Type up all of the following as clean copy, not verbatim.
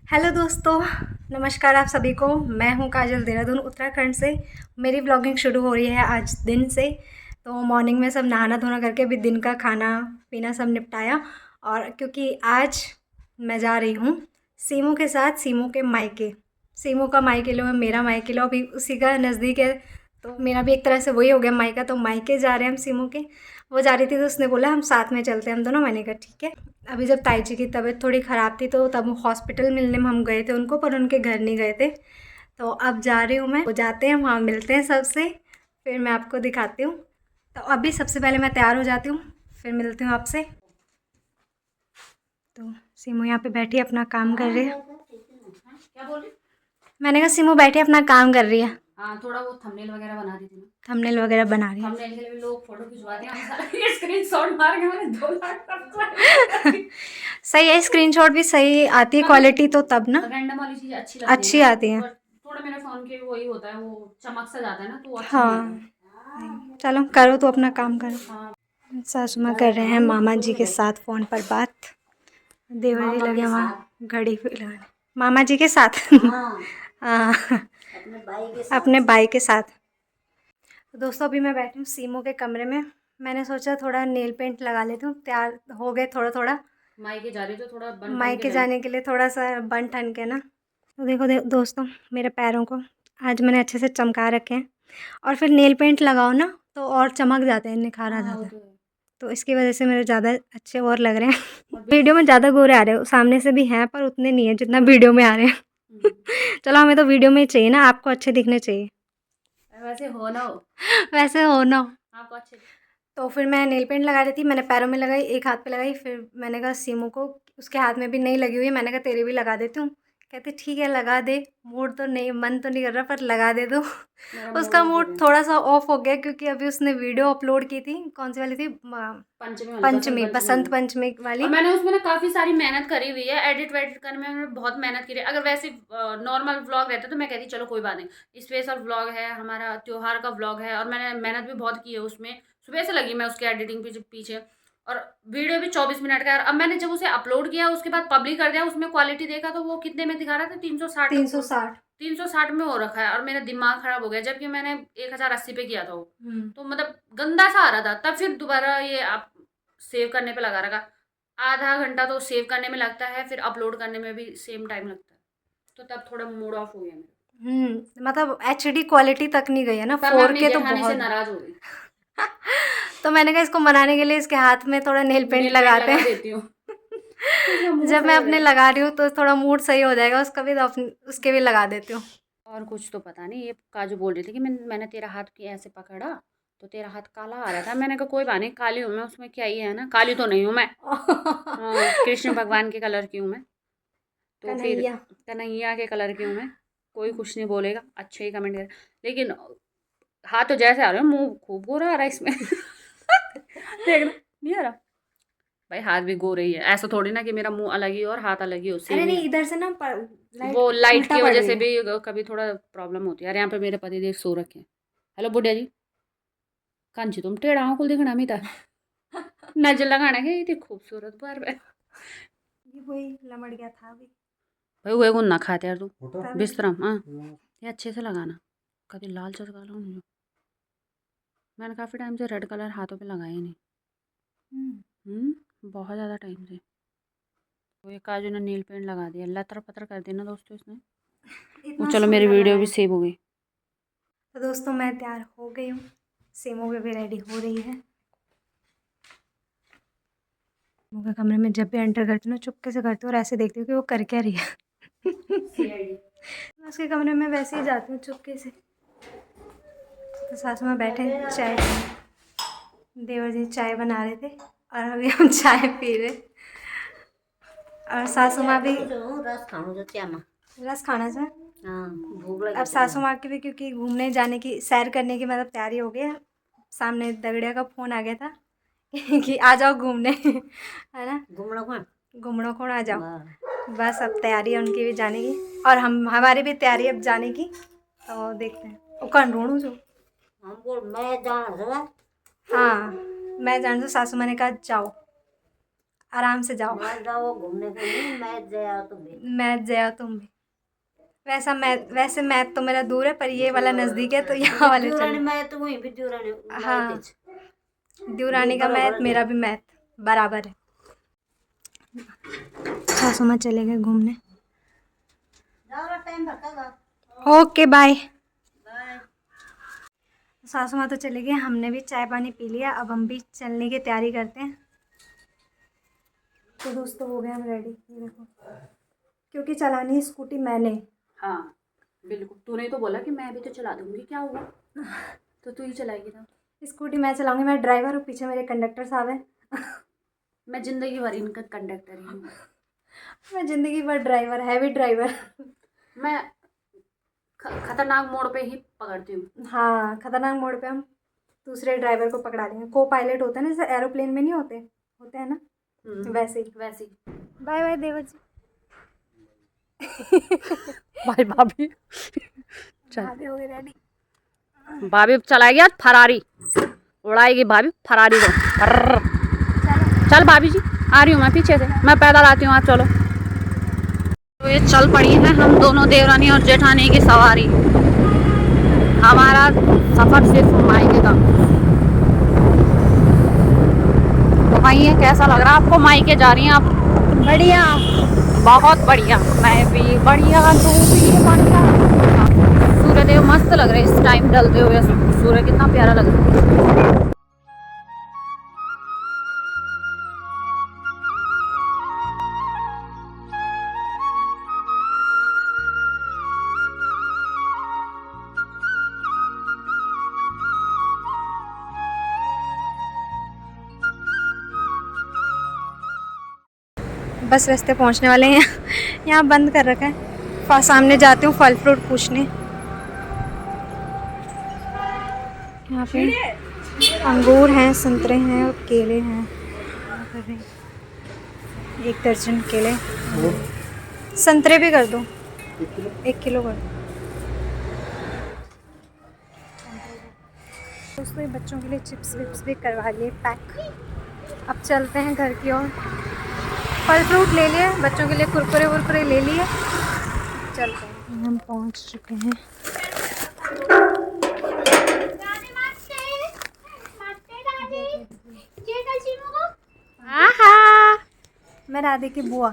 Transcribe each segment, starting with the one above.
Hello दोस्तों, नमस्कार आप सभी को। मैं हूं काजल, देहरादून उत्तराखंड से। मेरी व्लॉगिंग शुरू हो रही है आज दिन से। तो मॉर्निंग में सब नहाना धोना करके अभी दिन का खाना पीना सब निपटाया। और क्योंकि आज मैं जा रही हूं सीमू के साथ, सीमू के मायके। सीमू का मायके लो, मेरा मायके लो, अभी उसी का नज़दीक है। तो मेरा भी एक तरह से वही हो गया मायका। तो मायके जा रहे हैं हम सीमू के। वो जा रही थी तो उसने बोला हम साथ में चलते हैं हम दोनों। मैंने कहा ठीक है। अभी जब ताई जी की तबीयत थोड़ी ख़राब थी तो तब हॉस्पिटल मिलने में हम गए थे उनको, पर उनके घर नहीं गए थे। तो अब जा रही हूँ मैं, वो जाते हैं वहाँ मिलते हैं सबसे, फिर मैं आपको दिखाती हूँ। तो अभी सबसे पहले मैं तैयार हो जाती हूँ, फिर मिलती हूँ आपसे। तो सीमू यहाँ पे बैठी अपना काम कर रही है। क्या बोल रही? मैंने कहा सीमू बैठी अपना काम कर रही है। हाँ, थोड़ा वो थंबनेल वगैरह बना दी थी ना। थंबनेल वगैरह बना रही है। थंबनेल के लिए भी लोग फोटो खिंचवाते हैं, हम सारा ये स्क्रीनशॉट मार के मैंने 2 लाख सब्सक्राइबर कर दी। सही है, स्क्रीनशॉट भी सही आती है क्वालिटी तो तब ना रैंडम वाली चीज अच्छी लगती है अच्छी ना, आती है। पर थोड़ा मेरे फोन के वही होता है, वो चमक सा जाता है ना, तो वो अच्छा नहीं हाँ, आता। चलो करो तो अपना काम करो। हाँ, सासू माँ कर रहे हैं मामा जी के साथ फ़ोन पर बात। देवर जी मामा लगे के वहाँ साथ। घड़ी पे लगाने। मामा जी के साथ हाँ, हाँ, अपने भाई के अपने साथ। भाई के साथ। तो दोस्तों अभी मैं बैठी हूँ सीमो के कमरे में। मैंने सोचा थोड़ा नेल पेंट लगा लेती हूँ, तैयार हो गए थोड़ा थोड़ा। मायके जा रही तो थोड़ा बन ठन के मायके जाए। जाने के लिए थोड़ा सा बन ठन के ना। तो देखो दोस्तों, मेरे पैरों को आज मैंने अच्छे से चमका रखे हैं। और फिर नेल पेंट लगाओ ना तो और चमक जाते हैं, निखार आ हाँ, वो जाता है। तो है। तो इसकी वजह से मेरे ज़्यादा अच्छे और लग रहे हैं। और वीडियो में ज़्यादा गोरे आ रहे हो, सामने से भी हैं पर उतने नहीं है जितना वीडियो में आ रहे हैं। चलो हमें तो वीडियो में ही चाहिए ना, आपको अच्छे दिखने चाहिए। वैसे हो ना हो, वैसे हो ना। आपको अच्छे। तो फिर मैं नेल पेंट लगा रही थी, मैंने पैरों में लगाई, एक हाथ पे लगाई, फिर मैंने कहा सीमू को, उसके हाथ में भी नहीं लगी हुई है, मैंने कहा तेरे भी लगा देती हूँ। कहती ठीक है लगा दे, मूड तो नहीं, मन तो नहीं कर रहा पर लगा दे दो। मेरा मूड उसका ऑफ हो मूड गया। थोड़ा सा ऑफ हो गया क्योंकि अभी उसने वीडियो अपलोड की थी। कौन सी वाली थी? पंचमी वाली, बसंत पंचमी, पंचमी बसंत वाली। पंचमी और वाली। मैंने उसमें ना काफ़ी सारी मेहनत करी हुई है, एडिट वेडिट करने में मैंने बहुत मेहनत करी है। अगर वैसे नॉर्मल व्लॉग रहता तो मैं कहती चलो कोई बात नहीं, स्पेशल व्लॉग है, हमारा त्योहार का व्लॉग है, और मैंने मेहनत भी बहुत की है उसमें। सुबह से लगी मैं उसके एडिटिंग पीछे पीछे। और वीडियो भी 24 मिनट का है। और अब मैंने जब उसे अपलोड किया उसके बाद पब्लिक कर दिया, उसमें क्वालिटी देखा तो वो कितने में दिखा रहा था, 360। 360। 360 में हो रखा है, और मेरा दिमाग खराब हो गया जबकि मैंने 1080 पे किया था वो। तो मतलब गंदा सा आ रहा था, तब फिर दोबारा ये आप सेव करने पे लगा रखा। आधा घंटा तो सेव करने में लगता है, फिर अपलोड करने में भी सेम टाइम लगता है। तो तब थोड़ा मूड ऑफ हो गया मेरा। मतलब एचडी क्वालिटी तक नहीं गई है ना, तब मैं फोर अपनी के तो जेठानी से बहुत। नाराज हो गई। तो मैंने कहा इसको मनाने के लिए इसके हाथ में थोड़ा नेल पेंट नेल पेंट लगाते लगा हैं। देती हूँ। उसका मूड जब मैं सही हो अपने जाएगा। लगा रही हूँ तो थोड़ा मूड सही हो जाएगा उसका भी, तो उसके भी लगा देती हूँ। और कुछ तो पता नहीं, ये काजू बोल रही थी कि मैंने तेरा हाथ की ऐसे पकड़ा तो तेरा हाथ काला आ रहा था। मैंने कहा कोई बात नहीं, काली हूँ मैं, उसमें क्या ही है ना, काली तो नहीं हूँ मैं। हाँ, कृष्ण भगवान के कलर की हूँ मैं। तो फिर कन्हैया। कन्हैया के कलर की हूँ मैं। कोई कुछ नहीं बोलेगा, अच्छे ही कमेंट कर। लेकिन हाथ तो जैसे आ रहे हो, मुंह खूब गोरा आ रहा है इसमें। देखना, नहीं आ रहा? भाई हाथ भी गोरे ही है, ऐसा थोड़ी ना कि मेरा मुंह अलग ही और हाथ अलग ही हो, अरे सेम ही नहीं, है। इधर से ना लाइट वो लाइट उल्टा की पड़ वजह रही से है। भी कभी थोड़ा प्रॉब्लम होती है। अरे यहाँ पे मेरे पति देव सो रखे हैं। हेलो बुढ़िया जी, कांची तुम टेढ़ा आंखों दिखना मीता नजर लगाना है, इतनी खूबसूरत बार बार। ये वही लमड़ गया था अभी। भाई वो गुन ना खाते यार तू, तब बिस्तरा हाँ, ये अच्छे से लगाना। कभी लाल चटका लो नहीं। मैंने काफ़ी टाइम से रेड कलर हाथों पे लगाया ही नहीं। बहुत ज़्यादा टाइम से। तो ये काजू ने नील पेंट लगा दिया, लतर पतर कर देना दोस्तों इसने। वो इतना चलो मेरी सुंदर वीडियो भी लगाया। सेव हो गई। तो दोस्तों मैं तैयार हो गई हूँ, सीमो भी रेडी हो रही है। सीमो के कमरे में जब भी एंटर करती हूँ ना चुपके से करती हूँ और ऐसे देखती हूँ कि वो कर क्या रही है। सीआईडी। मैं उसके कमरे में वैसे ही जाती हूँ चुपके से। तो सासू माँ बैठे हैं चाय देवर जी चाय बना रहे थे और अभी हम चाय पी रहे। और सासू माँ भी रस खाना चाह। अब सासू माँ की भी क्योंकि घूमने जाने की, सैर करने की मतलब तैयारी हो गई है। सामने दगड़िया का फ़ोन आ गया था कि आ जाओ घूमने, है ना। घूमना कौन आ जाओ। बस अब तैयारी है उनकी भी जाने की और हमारी भी तैयारी है अब जाने की। तो देखते हैं वो कौन ढूंढूँ जो। हाँ, मैं जान दो, सासू माँ ने कहा जाओ। आराम से जाओ। मत जाओ घूमने के लिए, मैं जाया तुम भी। मैथ जाओ तुम भी। वैसे मैथ तो मेरा दूर है, पर ये वाला नज़दीक है तो यहाँ वाले दियोरानी चलो। मैं तो वहीं भी दियोरानी हाँ, मैं तेज। दियोरानी का मैथ, मेरा भी मैथ बराबर है। सासू माँ चले गए घूमने। ज़्यादा टाइम रखेगा। Okay bye. बाय। सासू माँ तो चले गए, हमने भी चाय पानी पी लिया, अब हम भी चलने की तैयारी करते हैं। तो दोस्तों हो गए हम रेडी, ये देखो, क्योंकि चलानी है स्कूटी मैंने। हाँ बिल्कुल, तूने तो बोला कि मैं भी तो चला दूंगी, क्या हुआ? तो तू ही चलाएगी ना। स्कूटी मैं चलाऊंगी, मैं ड्राइवर हूँ, पीछे मेरे कंडक्टर साहब हैं। मैं जिंदगी भर इनका कंडक्टर ही हूँ। मैं ज़िंदगी भर ड्राइवर, हैवी ड्राइवर। मैं खतरनाक मोड़ पे ही पकड़ती हूँ। हाँ, खतरनाक मोड़ पे हम दूसरे ड्राइवर को पकड़ा देंगे। को पायलट होता है ना, जैसे एरोप्लेन में नहीं होते होते हैं ना, वैसे ही। वैसे ही। बाय बाय देवर जी। भाई भाभी भाभी हो गई रेडी। भाभी चलाएगी आज फरारी, उड़ाएगी भाभी फरारी को। फर्र। चल भाभी जी, आ रही हूँ मैं पीछे से, मैं पैदल आती हूँ, आज चलो। तो ये चल पड़ी है हम दोनों, देवरानी और जेठानी की सवारी। हमारा सफर सिर्फ मायके का। तो भाई ये कैसा लग रहा है आपको? मायके जा रही हैं आप? बढ़िया, बहुत बढ़िया, मैं भी बढ़िया, तू भी बढ़िया। सूर्यदेव मस्त लग रहे इस टाइम ढलते हुए, सूर्य कितना प्यारा लग रहा है। बस रास्ते पहुंचने वाले हैं। यहाँ बंद कर रखा है, सामने जाती हूँ फल फ्रूट पूछने। यहाँ पे अंगूर हैं, संतरे हैं और केले हैं। एक दर्जन केले, संतरे भी कर दो, 1 किलो कर दो। दोस्तों ये बच्चों के लिए चिप्स विप्स भी करवा लिए पैक। अब चलते हैं घर की ओर। फल फ्रूट ले लिए, बच्चों के लिए कुरकुरे वुरकुरे ले लिए, चलते हैं। हम पहुंच चुके हैं। मैं राधे की बुआ।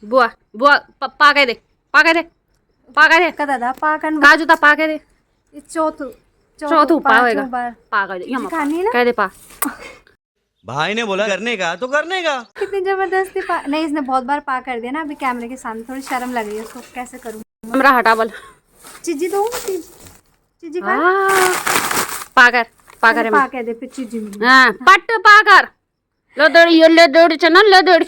बुआ बुआ पाके दे, पाके दे, पाके दे, दादा पाकन काजू ता पाके दे। चौथू पावेगा, बार पाके दे, यहाँ खानी है ना? कह दे पा। भाई ने बोला करने का तो करने का। कितनी जबरदस्ती नहीं, इसने बहुत बार पा कर दिया ना, अभी कैमरे के सामने थोड़ी शर्म लग रही है उसको, कैसे करूँ? हमरा हटा बोल। चीजी दो, चीजी खा, पाकर पाकर पा के दे फिर चीजी मिली। हाँ पट पाकर लदड़, ये लदड़ चना लदड़।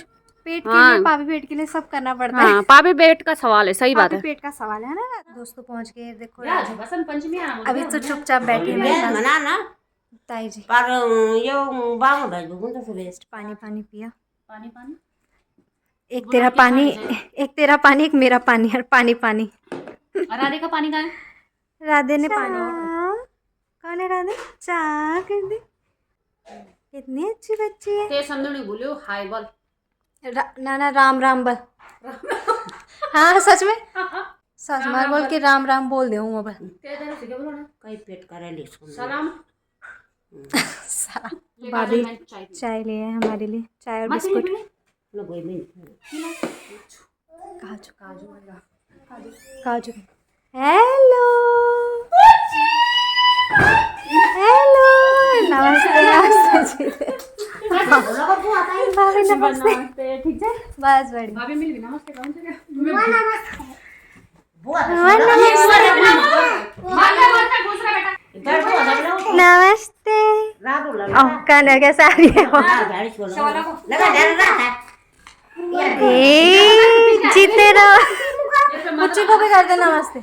पेट के लिए, पापी पेट के लिए सब करना पड़ता है। हाँ पापी पेट का सवाल है, सही बात है। पेट का सवाल है ना। दोस्तों पहुंच गए, देखो बसंत पंचमी अभी तो चुपचाप बैठे हैं मना ना ताई जी। पर ये बाम भेज दूँ तो फिर वेस्ट। पानी पानी पिया, पानी पानी, एक तेरा पानी, एक तेरा पानी, एक मेरा पानी, और पानी पानी। राधे का पानी कहाँ है? राधे ने पानी, कौन है राधे? चाह कर दे, कितनी अच्छी बच्ची है। ते समझो नहीं बोलियो, हाय बोल। ना ना राम राम बोल। हाँ सच में, सच में बोल के राम राम बोल दे हूँ अब। कई पेट करे ले सलाम। भाभी चाय लिए है हमारे लिए, चाय और बिस्कुट। काजू काजू काजू। हेलो हेलो, नमस्ते भाभी, नमस्ते। ठीक है, बस बढ़िया। भाभी मिल गई, नमस्ते कौन से? नमस्ते। कहना कैसे आ रही है वो? जीते रहो। बच्ची को भी कर दे नमस्ते।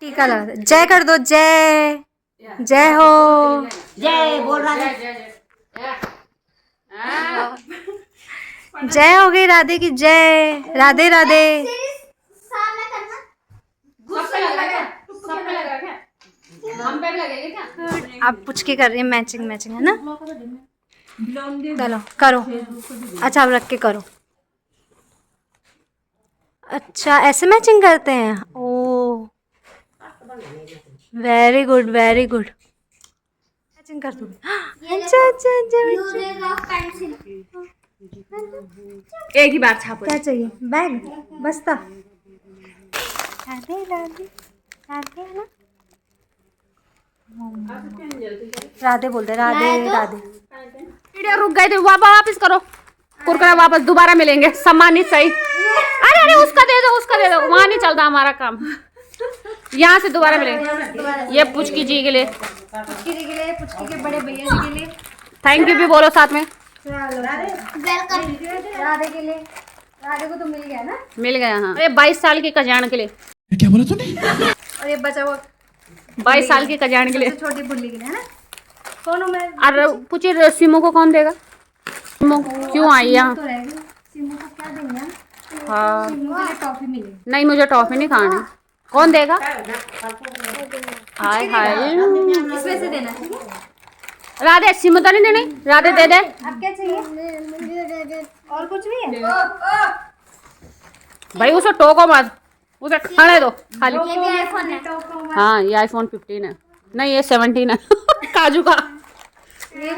टीका लगा दे, जय कर दो, जय जय हो। जय बोल रहा है। जय हो गई राधे की जय, राधे राधे। सब पे लगा क्या? हम पे भी लगेगा क्या? आप पुचकी कर रही है, मैचिंग मैचिंग है ना। चलो करो। अच्छा आप रख के करो। अच्छा ऐसे मैचिंग करते हैं। Oh very good very good. Matching कर दूँगी। अच्छा अच्छा अच्छा। एक ही बार छापो। क्या चाहिए? बैग बस्ता। राधे राधे राधे है ना। राधे बोलते राधे राधे। वीडियो रुक गए थे, वापस करो। कुरकुरा वापस दोबारा मिलेंगे, सम्मानित सही। अरे अरे उसका दे दो, वहाँ नहीं चलता हमारा काम। यहाँ से दोबारा मिलेंगे। ये पुचकी जी के लिए, पुचकी जी के लिए, पुचकी के बड़े भैया जी के लिए थैंक यू भी बोलो साथ में। वेलकम। राधे के लिए, राधे को तो मिल गया ना। मिल गया हाँ। अरे 22 साल की कजान के लिए। क्या बोला तूने? और ये बचा वो 22 साल की कजान के लिए। सबसे छोटी बुल्ली के लिए है ना। कौन हूँ मैं? और पूछिए सिमो को कौन देगा? सिमो क्यों आई यहाँ? तो रहेगी। सिमू को क्या देंगे हम? हाँ सिमू के लिए टॉफी मिलेगी। नहीं, मुझे टॉफी नहीं खानी। कौन देगा? हाय हाय। इसमें से देना ठीक है। राधे सिमो तो नहीं देनी, राधे दे दे। आप क्या चाहिए? और कुछ भी है? भाई उसे टोको मत, उसे खाने दो खाली। ये भी आईफोन है। हाँ ये आईफोन 15 है, नहीं ये 17 है। काजू का ये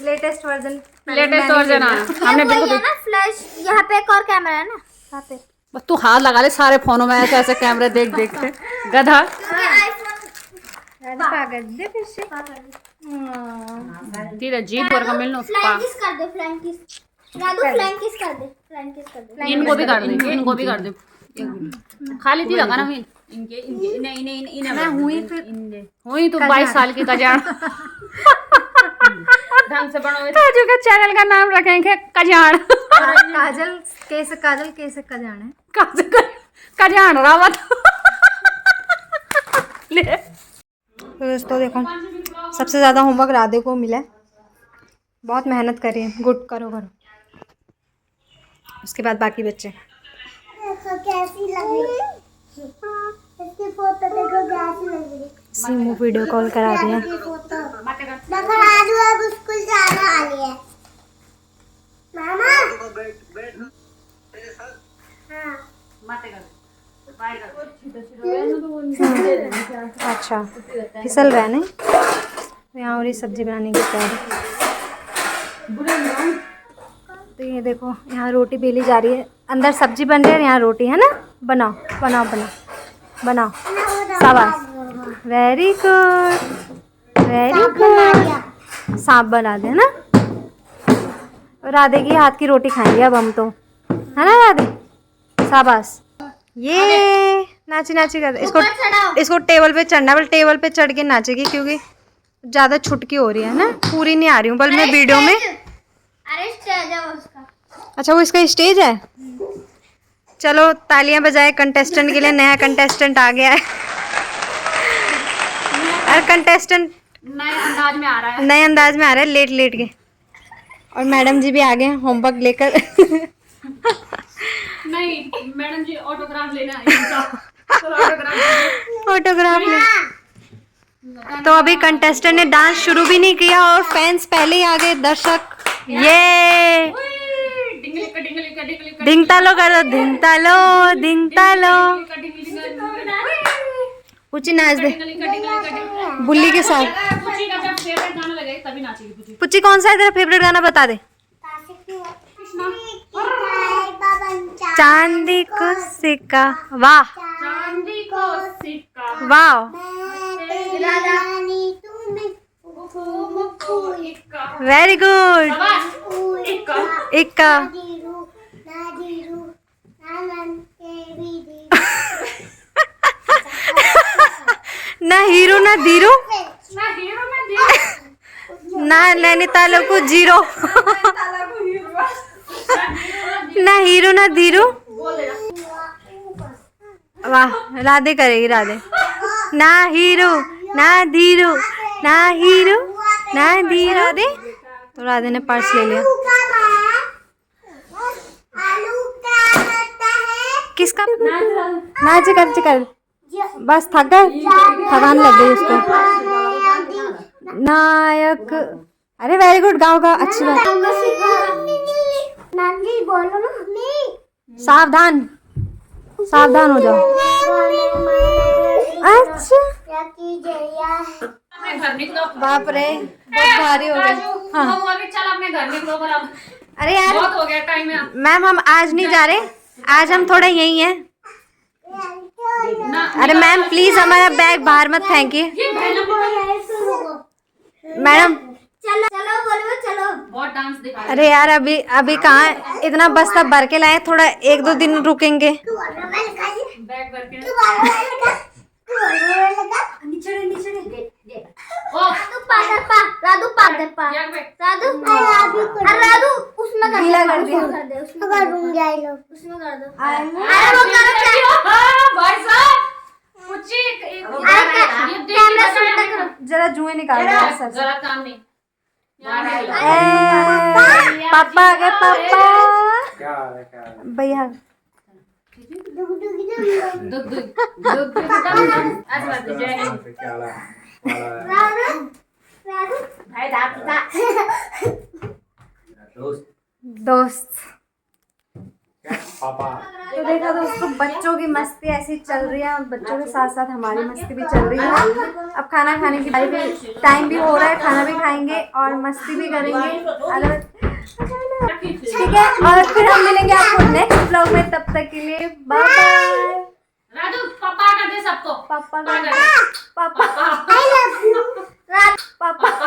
लेटेस्ट वर्जन। वर्जन है। हमने बिल्कुल ना फ्लैश, यहाँ पे एक और कैमरा है ना यहाँ पे। बस तू हाथ लगा ले सारे फोनों में ऐसे ऐसे कैमरे देख देख के गधा। पागल दे फिर से। दीदा जीत वर्ग मिलनो फ्लैंक किस कर दे, फ्लैंक किस राधू, फ्लैंक किस कर दे, फ्लैंक किस कर दे। इनको भी कर दे, इनको भी कर दे। खाली थी लगा ना हुई मैं हुई फिर हुई तो 22 साल की कजान। ढंग से बनो। काजू के चैनल का नाम रखेंगे कजान। काजल कैसे कजान है। कजान रावत। ले तो दोस्तों देखो सबसे ज़्यादा होमवर्क राधे को मिला है। बहुत मेहनत करी है। गुड करो करो। उसके बाद बाकी बच्चे। कैसी लग रही इसकी फोटो देखो, कैसी लग रही। सीमू वीडियो कॉल करा दिया। देखो राधू अब स्कूल जाने वाली है। मामा अच्छा फिसल रहा है नहीं। तो यहाँ और ये सब्जी बनाने की तैयारी। तो ये देखो यहाँ रोटी बेली जा रही है। अंदर सब्जी बन रही है, यहाँ रोटी है ना। बनाओ बनाओ बनाओ बनाओ। शाबाश वेरी गुड वेरी गुड। सांप बना दे ना। राधे की हाथ की रोटी खाएंगे अब हम तो, है ना राधे। शाबाश। ये नाची नाची कर इसको टेबल पे चढ़ना। बल टेबल पे चढ़ के नाचेगी क्योंकि ज़्यादा छुटकी हो रही है ना। पूरी नहीं आ रही हूँ बल मैं वीडियो में। अरे स्टेज है उसका। अच्छा वो इसका स्टेज है। चलो तालियां बजाए कंटेस्टेंट के लिए। नया कंटेस्टेंट आ गया है। और कंटेस्टेंट नए अंदाज में आ रहा है। नए अंदाज में आ रहा है लेट लेट के। और मैडम जी भी आ गए होमवर्क लेकर। नहीं मैडम जी ऑटोग्राफ लेना है इनका। फोटोग्राफ ले। तो अभी कंटेस्टेंट ने डांस शुरू भी नहीं किया और फैंस पहले ही आ गए। दर्शक ये धिंगतालो करो धिंगतालो। पुची नाच दे बुल्ली के साथ। पुची कौन सा है तेरा फेवरेट गाना बता दे। चांदी को सिक्का। वाह चांदी को सिक्का वाह वेरी गुड। इक्का ना हीरो ना धीरू ना नैनीताल को जीरो। ना हीरो ना धीरू। वाह राधे करेगी राधे। ना हीरो ना धीरू ना हीरो ना धीरू। राधे तो राधे ने पर्स ले लिया। किसका नाच कर बस थक गए। थकान लग गई उसको। नायक। अरे वेरी गुड, गाओ गाओ, अच्छी बात। नानी बोलो ना। नहीं। सावधान सावधान हो जाओ। अच्छा क्या कीजिए अपने घर निकलो। बाप रे, बहुत भारी हो गया। हाँ। हम अभी चल अपने घर निकलो पर अब अरे यार बहुत हो गया टाइम है। मैम, हम आज नहीं जा रहे, आज हम थोड़ा यही हैं। ना अरे मैम प्लीज हमारा बैग बाहर मत फेंकिए। ये बहनों को मैडम चलो चलो बोलो चलो। बहुत डांस दिखा अरे यार अभी अभी कहाँ इतना बस्ता भर के लाए, थोड़ा 1-2 दिन रुकेंगे। बैग भर के। ओ राधू पादर पा यार बे राधू उसमें कर गीला कर दिया। उसमें कर दूंगी। आई लो उसमें कर दो। अरे वो करो भाई साहब कुछ ये कैमरा शूट करो। जरा जुए निकाल दो सर। गलत काम नहीं। पापा आ गए, पापा भैया। दुख दुख आज बात जय हिंद। राधू भाई दादा दोस्त पापा तो देखा दोस्तों, बच्चों की मस्ती ऐसी चल रही है, बच्चों के साथ साथ हमारी मस्ती भी चल रही है। अब खाना खाने की बारी भी, टाइम भी हो रहा है, खाना भी खाएंगे और मस्ती भी करेंगे। ठीक है, और फिर हम मिलेंगे आपको नेक्स्ट ब्लॉग में। तब तक के लिए बाय बाय। राजू पापा कर दे सबको। पापा पापा कर दे। पापा पापा पापा